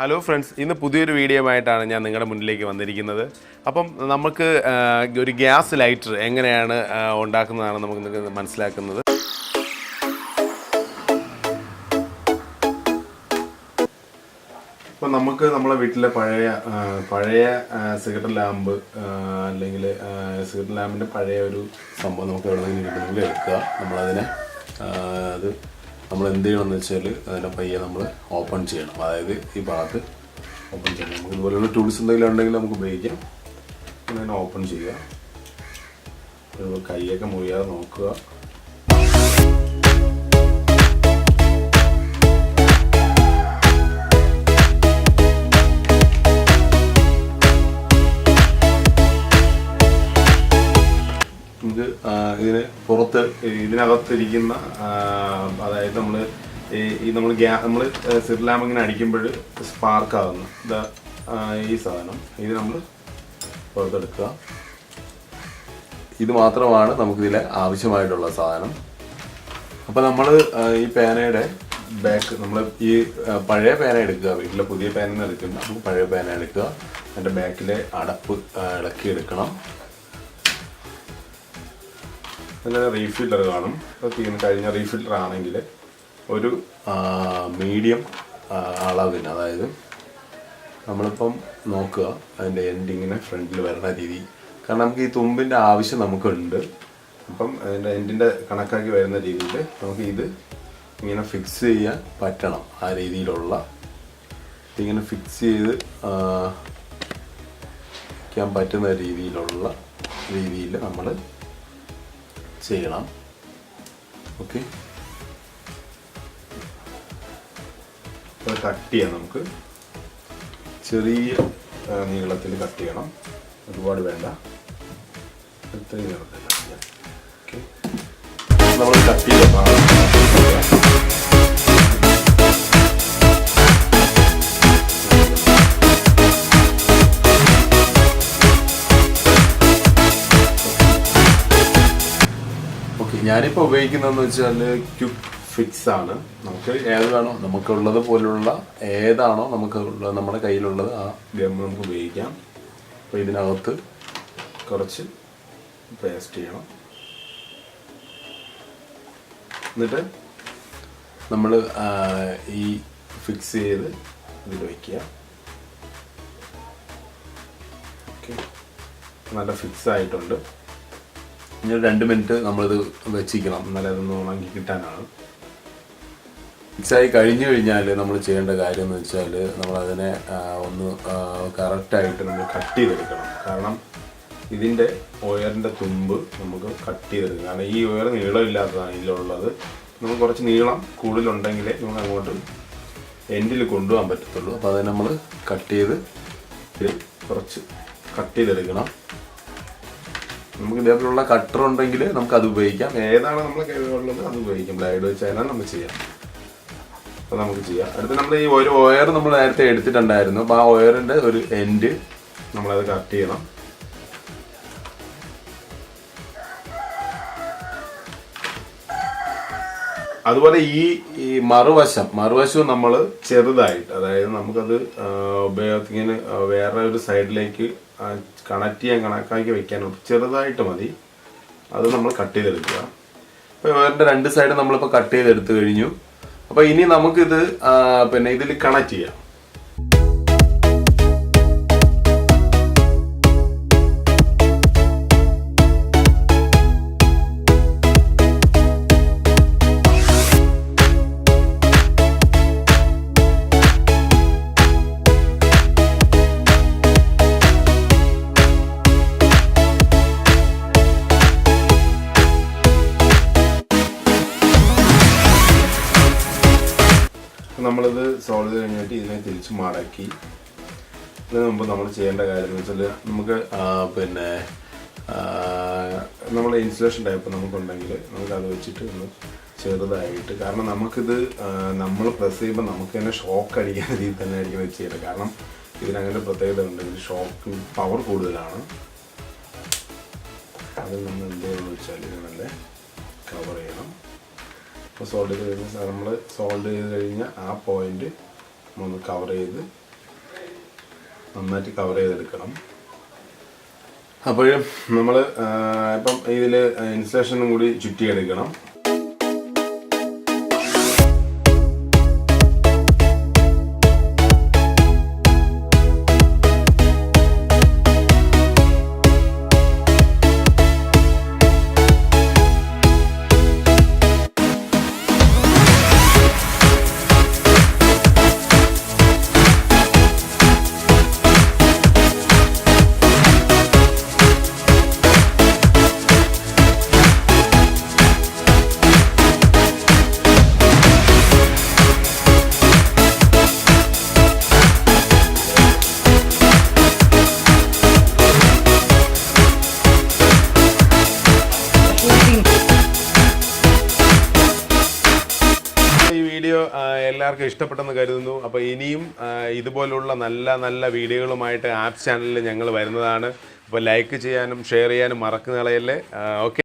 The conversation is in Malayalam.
ഹലോ ഫ്രണ്ട്സ്, ഇന്ന് പുതിയൊരു വീഡിയോ ആയിട്ടാണ് ഞാൻ നിങ്ങളുടെ മുന്നിലേക്ക് വന്നിരിക്കുന്നത്. അപ്പം നമുക്ക് ഒരു ഗ്യാസ് ലൈറ്റർ എങ്ങനെയാണ് ഉണ്ടാക്കുന്നതാണ് നമുക്ക് മനസ്സിലാക്കുന്നത്. അപ്പം നമുക്ക് നമ്മളെ വീട്ടിലെ പഴയ സിഗരറ്റ് ലാമ്പ് അല്ലെങ്കിൽ സിഗരറ്റ് ലാമ്പിൻ്റെ പഴയ ഒരു സംഭവം നമുക്ക് എവിടെ നിന്ന് കിട്ടുന്നെങ്കിൽ എടുക്കുക. നമ്മളതിനെ നമ്മൾ എന്ത് ചെയ്യണമെന്ന് വെച്ചാൽ അതിനെ പയ്യെ നമ്മൾ ഓപ്പൺ ചെയ്യണം. അതായത് ഈ ഭാഗത്ത് ഓപ്പൺ ചെയ്യണം. നമുക്ക് ഇതുപോലെയുള്ള ടൂൾസ് എന്തെങ്കിലും ഉണ്ടെങ്കിൽ നമുക്ക് ഉപയോഗിക്കാം. അതിനെ ഓപ്പൺ ചെയ്യുക. കൈയൊക്കെ മുറിയാതെ നോക്കുക. നമുക്ക് ഇതിന് ഇതിനകത്തിരിക്കുന്ന അതായത് നമ്മൾ സിഗരറ്റ് ലാമ്പ് ഇങ്ങനെ അടിക്കുമ്പോൾ സ്പാർക്ക് ആകുന്നു ഈ സാധനം ഇത് നമ്മൾ പുറത്തെടുക്കുക. ഇത് മാത്രമാണ് നമുക്കിതിലെ ആവശ്യമായിട്ടുള്ള സാധനം. അപ്പോൾ നമ്മൾ ഈ പേനയുടെ ബാക്ക് നമ്മൾ ഈ പഴയ പേന എടുക്കുക. വീട്ടിലെ പുതിയ പേന എടുക്കുന്ന നമുക്ക് പഴയ പേന എടുക്കുക. അതിൻ്റെ ബാക്കിലെ അടപ്പ് ഇളക്കി എടുക്കണം. അതിന് റീഫില്ലർ കാണും. കഴിഞ്ഞ റീഫില്ലർ ആണെങ്കിൽ ഒരു മീഡിയം അളവിന്, അതായത് നമ്മളിപ്പം നോക്കുക അതിൻ്റെ എൻഡിങ്ങിനെ ഫ്രണ്ടിൽ വരുന്ന രീതി. കാരണം നമുക്ക് ഈ തുമ്പിൻ്റെ ആവശ്യം നമുക്കുണ്ട്. അപ്പം അതിൻ്റെ എൻഡിൻ്റെ കണക്കാക്കി വരുന്ന രീതിയിൽ നമുക്ക് ഇത് ഇങ്ങനെ ഫിക്സ് ചെയ്യാൻ പറ്റണം. ആ രീതിയിലുള്ള ഇതിങ്ങനെ ഫിക്സ് ചെയ്ത് വയ്ക്കാൻ പറ്റുന്ന രീതിയിൽ നമ്മൾ ചെയ്യണം. ഓക്കെ, അത് കട്ട് ചെയ്യാം. നമുക്ക് ചെറിയ നീളത്തിൽ കട്ട് ചെയ്യണം. ഒരുപാട് വേണ്ട, ഇത്രയും നീളത്തിൽ കട്ട് ചെയ്യാം. ഓക്കെ, നമ്മൾ കട്ട് ചെയ്ത ഞാനിപ്പോൾ ഉപയോഗിക്കുന്നതെന്ന് വെച്ചാൽ ക്വിക്ക് ഫിക്സ് ആണ്. നമുക്ക് ഏത് വേണോ നമുക്കുള്ളത് പോലുള്ള ഏതാണോ നമ്മുടെ കയ്യിലുള്ളത് ആ ഗം നമുക്ക് ഉപയോഗിക്കാം. അപ്പോൾ ഇതിനകത്ത് കുറച്ച് പേസ്റ്റ് ചെയ്യണം. എന്നിട്ട് നമ്മൾ ഈ ഫിക്സ് ചെയ്ത് ഇതിൽ വയ്ക്കുക. ഓക്കെ, നല്ല ഫിക്സ് ആയിട്ടുണ്ട്. ഇനി 2 മിനിറ്റ് നമ്മളിത് വെച്ചിരിക്കണം, എന്നാലേ അതൊന്ന് ഉണങ്ങി കിട്ടാനാണ്. ഫിക്സായി കഴിഞ്ഞു കഴിഞ്ഞാൽ നമ്മൾ ചെയ്യേണ്ട കാര്യം എന്ന് വെച്ചാൽ നമ്മളതിനെ ഒന്ന് കറക്റ്റായിട്ട് നമ്മൾ കട്ട് ചെയ്തെടുക്കണം. കാരണം ഇതിൻ്റെ ഒയറിൻ്റെ തുമ്പ് നമുക്ക് കട്ട് ചെയ്തെടുക്കണം. കാരണം ഈ ഒയർ നീളമില്ലാത്തതാണ് ഇതിലുള്ളത്. നമുക്ക് കുറച്ച് നീളം കൂടുതലുണ്ടെങ്കിലേ നമുക്ക് അങ്ങോട്ട് എൻഡിൽ കൊണ്ടുപോകാൻ പറ്റത്തുള്ളൂ. അപ്പോൾ അത് നമ്മൾ കട്ട് ചെയ്തെടുക്കണം. നമുക്ക് ഇതേപോലുള്ള കട്ടർ ഉണ്ടെങ്കിൽ നമുക്കത് ഉപയോഗിക്കാം. ഏതാണ് നമ്മളെ കയ്യിലുള്ളത് അത് ഉപയോഗിക്കാം. ബ്ലേഡ് വെച്ചാലും നമുക്ക് ചെയ്യാം. അപ്പോൾ നമുക്ക് ചെയ്യാം. അടുത്ത് നമ്മൾ ഈ ഒരു ഒയർ നമ്മൾ നേരത്തെ എടുത്തിട്ടുണ്ടായിരുന്നു. അപ്പോൾ ആ ഒയറിൻ്റെ ഒരു എൻഡ് നമ്മളത് കട്ട് ചെയ്യണം. അതുപോലെ ഈ മറുവശവും നമ്മൾ ചെറുതായിട്ട്, അതായത് നമുക്കത് ഉപയോഗത്തിന് വേറെ ഒരു സൈഡിലേക്ക് കണക്ട് ചെയ്യാൻ കണക്കാക്കി വെക്കാൻ ചെറുതായിട്ട് മതി. അത് നമ്മൾ കട്ട് ചെയ്തെടുക്കുക. അപ്പോൾ വേറെ 2 സൈഡ് നമ്മളിപ്പോൾ കട്ട് ചെയ്തെടുത്തു കഴിഞ്ഞു. അപ്പോൾ ഇനി നമുക്കിത് ഇതിൽ കണക്ട് ചെയ്യാം. നമ്മളിത് സോൾവ് ചെയ്ത് കഴിഞ്ഞിട്ട് ഇതിനെ തിരിച്ച് മടക്കി ഇതിന് മുമ്പ് നമ്മൾ ചെയ്യേണ്ട കാര്യം എന്ന് വെച്ചാൽ നമുക്ക് നമ്മൾ ഇൻസുലേഷൻ ടൈപ്പ് നമുക്കുണ്ടെങ്കിൽ നമുക്കത് വെച്ചിട്ട് ഒന്ന് ചെറുതായിട്ട്, കാരണം നമുക്കിത് നമ്മൾ പ്രസ് ചെയ്യുമ്പോൾ നമുക്ക് തന്നെ ഷോക്ക് അടിക്കുന്ന രീതിയിൽ തന്നെ ആയിരിക്കും ഇത് ചെയ്യുന്നത്. കാരണം ഇതിനങ്ങനെ പ്രത്യേകത ഉണ്ടെങ്കിൽ ഷോക്ക് പവർ കൂടുതലാണ്. അതിൽ നമ്മൾ എന്ത് ചെയ്യുമെന്ന് വെച്ചാൽ ഇത് നല്ല കവർ ചെയ്യണം. അപ്പോൾ സോൾഡ് ചെയ്ത് കഴിഞ്ഞാൽ നമ്മൾ സോൾഡ് ചെയ്ത് കഴിഞ്ഞാൽ ആ പോയിന്റ് ഒന്ന് കവർ ചെയ്ത് നന്നായിട്ട് കവർ ചെയ്തെടുക്കണം. അപ്പോഴും നമ്മൾ ഇപ്പം ഇതിൽ ഇൻസുലേഷനും കൂടി ചുറ്റിയെടുക്കണം. ഈ വീഡിയോ എല്ലാവർക്കും ഇഷ്ടപ്പെട്ടെന്ന് കരുതുന്നു. അപ്പോൾ ഇനിയും ഇതുപോലുള്ള നല്ല നല്ല വീഡിയോകളുമായിട്ട് ആപ്സ് ചാനലിൽ ഞങ്ങൾ വരുന്നതാണ്. അപ്പോൾ ലൈക്ക് ചെയ്യാനും ഷെയർ ചെയ്യാനും മറക്കുന്നളയല്ലേ. ഓക്കെ.